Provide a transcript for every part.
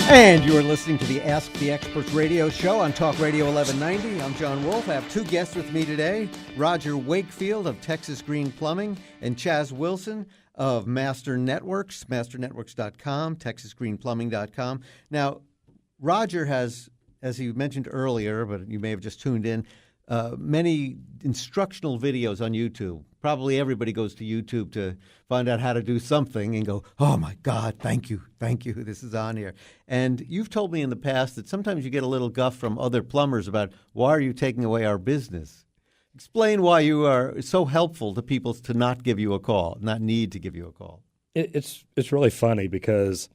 And you are listening to the Ask the Experts radio show on Talk Radio 1190. I'm John Wolf. I have two guests with me today, Roger Wakefield of Texas Green Plumbing and Chaz Wilson of Master Networks, masternetworks.com, texasgreenplumbing.com. Now, Roger has, as he mentioned earlier, but you may have just tuned in, many instructional videos on YouTube. Probably everybody goes to YouTube to find out how to do something and go, oh, my God, thank you, this is on here. And you've told me in the past that sometimes you get a little guff from other plumbers about, why are you taking away our business? Explain why you are so helpful to people to not give you a call, not need to give you a call. It's really funny because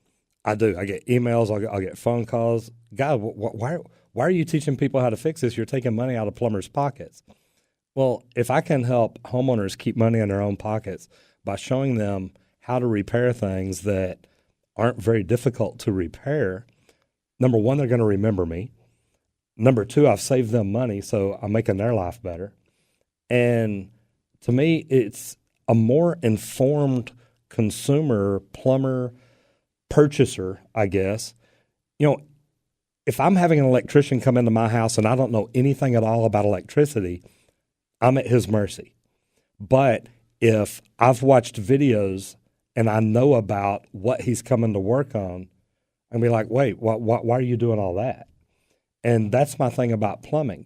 I get emails, I'll get phone calls. God, why are you teaching people how to fix this? You're taking money out of plumbers' pockets. Well, if I can help homeowners keep money in their own pockets by showing them how to repair things that aren't very difficult to repair, number one, they're going to remember me. Number two, I've saved them money, so I'm making their life better. And to me, it's a more informed consumer, plumber, purchaser, I guess. You know, if I'm having an electrician come into my house and I don't know anything at all about electricity, I'm at his mercy. But if I've watched videos and I know about what he's coming to work on, I'll be like, wait, why are you doing all that? And that's my thing about plumbing.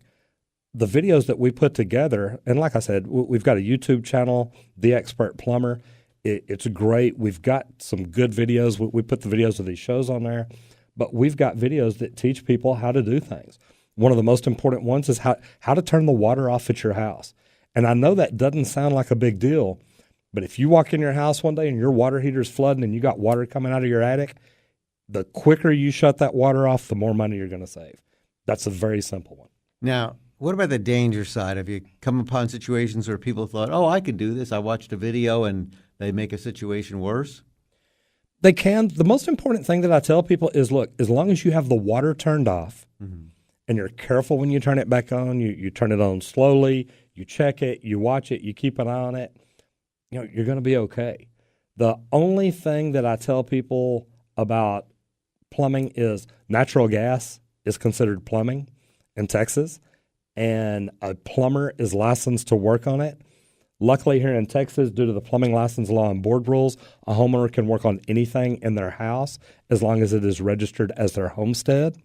The videos that we put together, and like I said, we've got a YouTube channel, The Expert Plumber. It's great. We've got some good videos. We put the videos of these shows on there, but we've got videos that teach people how to do things. One of the most important ones is how to turn the water off at your house. And I know that doesn't sound like a big deal, but if you walk in your house one day and your water heater's flooding and you got water coming out of your attic, the quicker you shut that water off, the more money you're going to save. That's a very simple one. Now, what about the danger side? Have you come upon situations where people thought, oh, I could do this, I watched a video, and they make a situation worse? They can. The most important thing that I tell people is, look, as long as you have the water turned off, and you're careful when you turn it back on, you turn it on slowly, you check it, you watch it, you keep an eye on it, you're going to be okay. The only thing that I tell people about plumbing is natural gas is considered plumbing in Texas, and a plumber is licensed to work on it. Luckily here in Texas, due to the plumbing license law and board rules, a homeowner can work on anything in their house as long as it is registered as their homestead.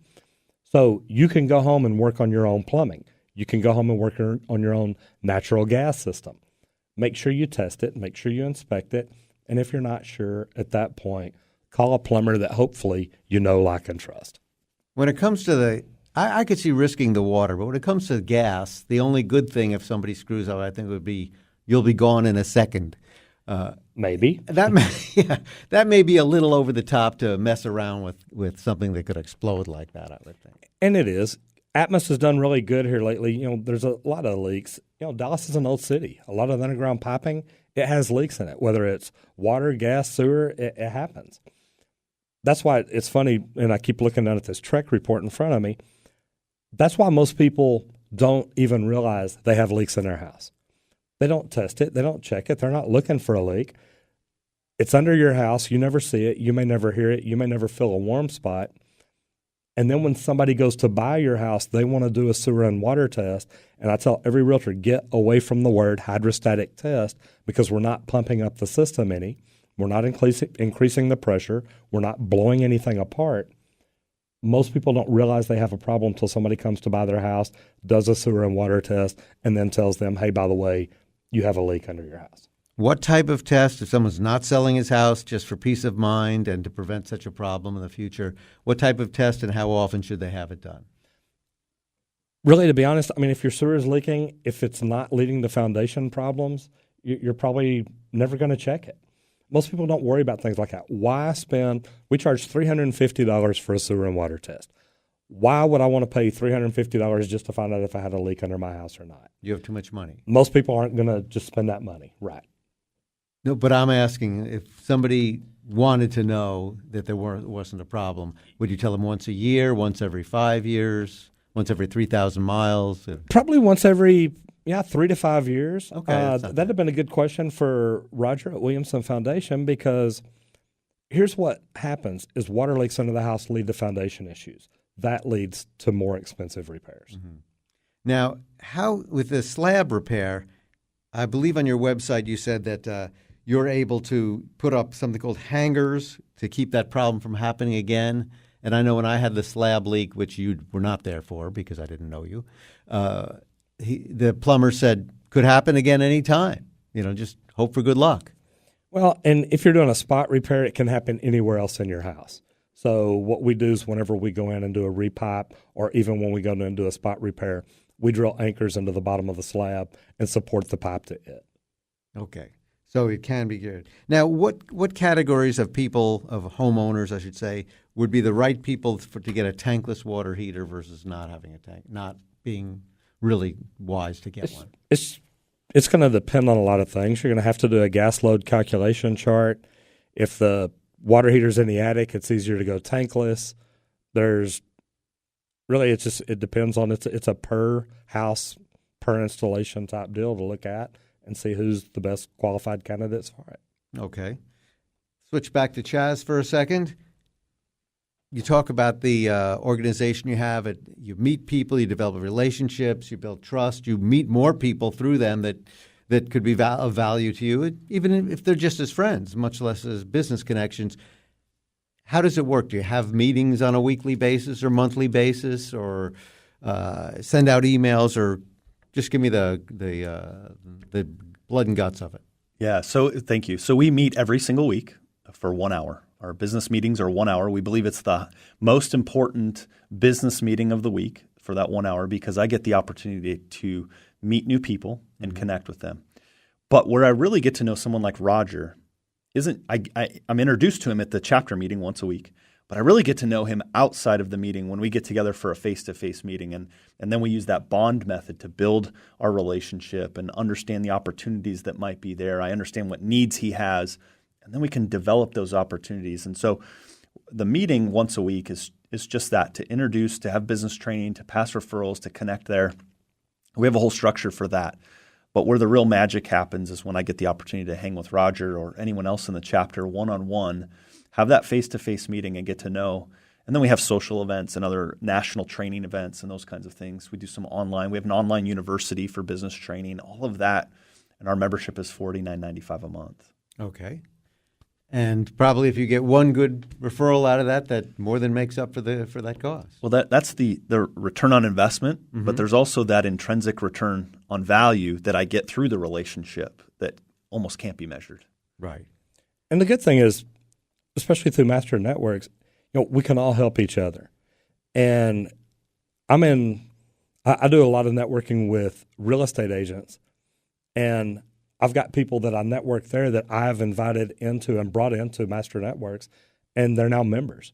So you can go home and work on your own plumbing. You can go home and work on your own natural gas system. Make sure you test it. Make sure you inspect it. And if you're not sure at that point, call a plumber that hopefully you know, like, and trust. When it comes to I could see risking the water, but when it comes to gas, the only good thing if somebody screws up, I think, would be you'll be gone in a second. Maybe. That may be a little over the top to mess around with something that could explode like that, I would think. And it is. Atmos has done really good here lately. There's a lot of leaks. Dallas is an old city. A lot of underground piping, it has leaks in it, whether it's water, gas, sewer, it happens. That's why it's funny, and I keep looking down at this TREC report in front of me. That's why most people don't even realize they have leaks in their house. They don't test it. They don't check it. They're not looking for a leak. It's under your house. You never see it. You may never hear it. You may never feel a warm spot. And then when somebody goes to buy your house, they want to do a sewer and water test. And I tell every realtor, get away from the word hydrostatic test because we're not pumping up the system any. We're not increasing the pressure. We're not blowing anything apart. Most people don't realize they have a problem until somebody comes to buy their house, does a sewer and water test, and then tells them, hey, by the way, you have a leak under your house. What type of test, if someone's not selling his house just for peace of mind and to prevent such a problem in the future, what type of test and how often should they have it done? Really, to be honest, if your sewer is leaking, if it's not leading to foundation problems, you're probably never going to check it. Most people don't worry about things like that. We charge $350 for a sewer and water test. Why would I want to pay $350 just to find out if I had a leak under my house or not? You have too much money. Most people aren't going to just spend that money, right? No, but I'm asking if somebody wanted to know that there wasn't a problem, would you tell them once a year, once every 5 years, once every 3,000 miles? Probably once every 3 to 5 years. Okay, that'd have been a good question for Roger at Williamson Foundation because here's what happens is water leaks into the house lead to foundation issues. That leads to more expensive repairs. Mm-hmm. Now, how with the slab repair, I believe on your website you said that you're able to put up something called hangers to keep that problem from happening again. And I know when I had the slab leak, which you were not there for because I didn't know you, the plumber said could happen again anytime. Just hope for good luck. Well, and if you're doing a spot repair, it can happen anywhere else in your house. So what we do is whenever we go in and do a repipe, or even when we go in and do a spot repair, we drill anchors into the bottom of the slab and support the pipe to it. Okay. So it can be good. Now, what categories of people, of homeowners, I should say, would be the right people to get a tankless water heater versus not having a tank, not being really wise to get one? It's going to depend on a lot of things. You're going to have to do a gas load calculation chart. If the water heater's in the attic, it's easier to go tankless. There's really, it depends on, it's a per house, per installation type deal to look at and see who's the best qualified candidates for it. Okay. Switch back to Chaz for a second. You talk about the organization you have. You meet people, you develop relationships, you build trust, you meet more people through them that could be of value to you, even if they're just as friends, much less as business connections. How does it work? Do you have meetings on a weekly basis or monthly basis, or send out emails, or just give me the blood and guts of it? Yeah, so thank you. So we meet every single week for 1 hour. Our business meetings are 1 hour. We believe it's the most important business meeting of the week for that 1 hour because I get the opportunity to meet new people and connect with them. But where I really get to know someone like Roger I'm introduced to him at the chapter meeting once a week, but I really get to know him outside of the meeting when we get together for a face-to-face meeting. And then we use that bond method to build our relationship and understand the opportunities that might be there. I understand what needs he has, and then we can develop those opportunities. And so the meeting once a week is just that, to introduce, to have business training, to pass referrals, to connect there. We have a whole structure for that. But where the real magic happens is when I get the opportunity to hang with Roger or anyone else in the chapter one-on-one, have that face-to-face meeting and get to know. And then we have social events and other national training events and those kinds of things. We do some online. We have an online university for business training, all of that. And our membership is $49.95 a month. Okay. And probably if you get one good referral out of that, that more than makes up for that cost. Well, that's the return on investment, but there's also that intrinsic return on value that I get through the relationship that almost can't be measured. Right. And the good thing is, especially through Master Networks, we can all help each other. And I do a lot of networking with real estate agents, and I've got people that I network there that I've invited into and brought into Master Networks, and they're now members.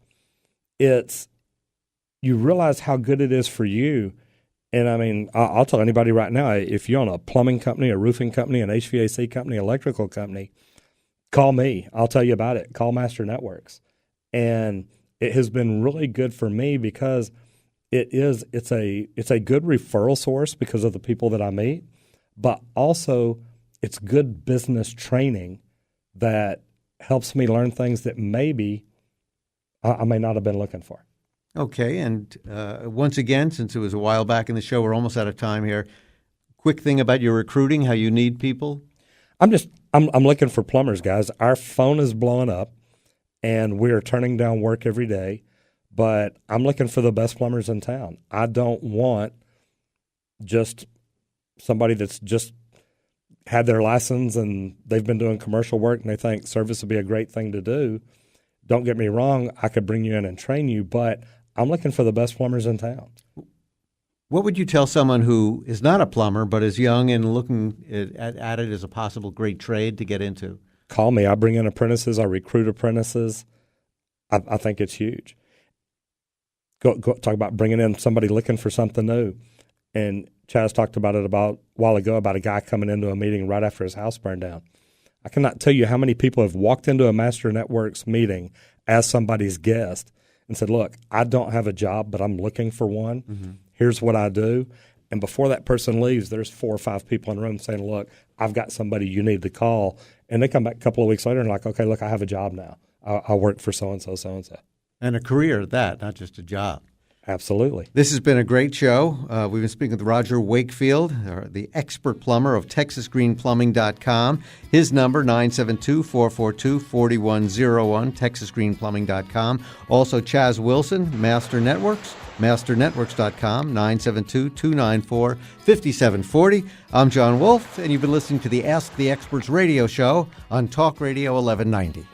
You realize how good it is for you. And I'll tell anybody right now, if you own a plumbing company, a roofing company, an HVAC company, electrical company, call me. I'll tell you about it. Call Master Networks. And it has been really good for me because it's a good referral source because of the people that I meet, but also it's good business training that helps me learn things that maybe I may not have been looking for. Okay, and once again, since it was a while back in the show, we're almost out of time here. Quick thing about your recruiting, how you need people? I'm looking for plumbers, guys. Our phone is blowing up, and we're turning down work every day, but I'm looking for the best plumbers in town. I don't want just somebody that's just had their license and they've been doing commercial work and they think service would be a great thing to do. Don't get me wrong, I could bring you in and train you, but I'm looking for the best plumbers in town. What would you tell someone who is not a plumber but is young and looking at it as a possible great trade to get into? Call me. I bring in apprentices. I recruit apprentices. I think it's huge. Go talk about bringing in somebody looking for something new. And Chaz talked about it a while ago about a guy coming into a meeting right after his house burned down. I cannot tell you how many people have walked into a Master Networks meeting as somebody's guest and said, look, I don't have a job, but I'm looking for one. Mm-hmm. Here's what I do. And before that person leaves, there's 4 or 5 people in the room saying, look, I've got somebody you need to call. And they come back a couple of weeks later and like, okay, look, I have a job now. I work for so-and-so, so-and-so. And a career at that, not just a job. Absolutely. This has been a great show. We've been speaking with Roger Wakefield, the expert plumber of TexasGreenPlumbing.com. His number, 972-442-4101, TexasGreenPlumbing.com. Also, Chaz Wilson, Master Networks, MasterNetworks.com, 972-294-5740. I'm John Wolf, and you've been listening to the Ask the Experts radio show on Talk Radio 1190.